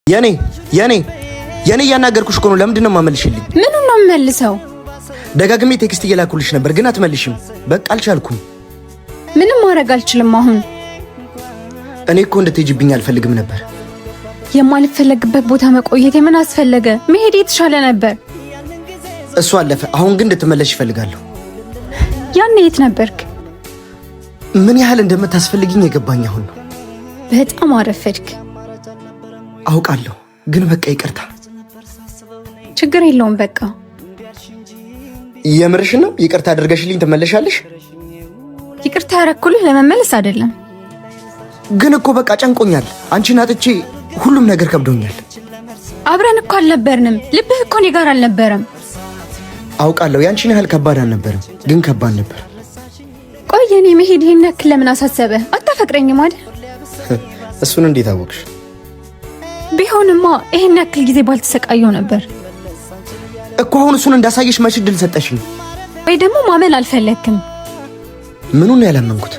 የኔ ያናገርኩሽ እኮ ነው። ለምንድን ነው ማመልሽልኝ? ምኑን ነው መልሰው? ደጋግሜ ቴክስት እየላኩልሽ ነበር ግን አትመልሽም። በቃ አልቻልኩም። ምንም ማድረግ አልችልም አሁን። እኔ እኮ እንድትሄጂብኝ አልፈልግም ነበር። የማልፈለግበት ቦታ መቆየት ምን አስፈለገ? መሄድ የተሻለ ነበር። እሱ አለፈ። አሁን ግን እንድትመለሽ ይፈልጋለሁ። ያኔ የት ነበርክ? ምን ያህል እንደምታስፈልጊኝ የገባኝ አሁን ነው። በጣም አረፈድክ። አውቃለሁ ግን በቃ ይቅርታ። ችግር የለውም በቃ። የምርሽ ነው? ይቅርታ አድርገሽልኝ ትመለሻለሽ? ይቅርታ ያረኩልህ ለመመለስ አይደለም። ግን እኮ በቃ ጨንቆኛል። አንቺን አጥቼ ሁሉም ነገር ከብዶኛል። አብረን እኮ አልነበርንም። ልብህ እኮ እኔ ጋር አልነበረም። አውቃለሁ ያንቺን ያህል ከባድ አልነበረም፣ ግን ከባድ ነበር። ቆይ የኔ መሄድ ይሄን ያክል ለምን አሳሰበ? አታፈቅረኝም አይደል? እሱን እንዴት አወቅሽ? ቢሆንማ ይሄን ያክል ጊዜ ባልተሰቃየው ነበር እኮ። አሁን እሱን እንዳሳየሽ መች ዕድል ሰጠሽኝ? ወይ ደግሞ ማመን አልፈለክም? ምኑን ነው ያላመንኩት?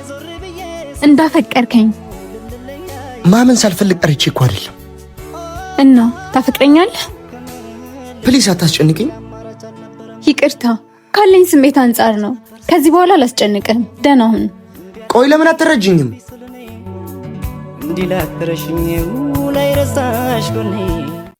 እንዳፈቀርከኝ። ማመን ሳልፈልግ ቀርቼ እኮ አይደለም። እና ታፈቅረኛለህ? ፕሊስ አታስጨንቅኝ። ይቅርታ ካለኝ ስሜት አንጻር ነው። ከዚህ በኋላ አላስጨንቅም። ደህና ሁን። ቆይ ለምን አትረጅኝም? እንዲላትረሽኝ ላይ ረሳሽ ጎኔ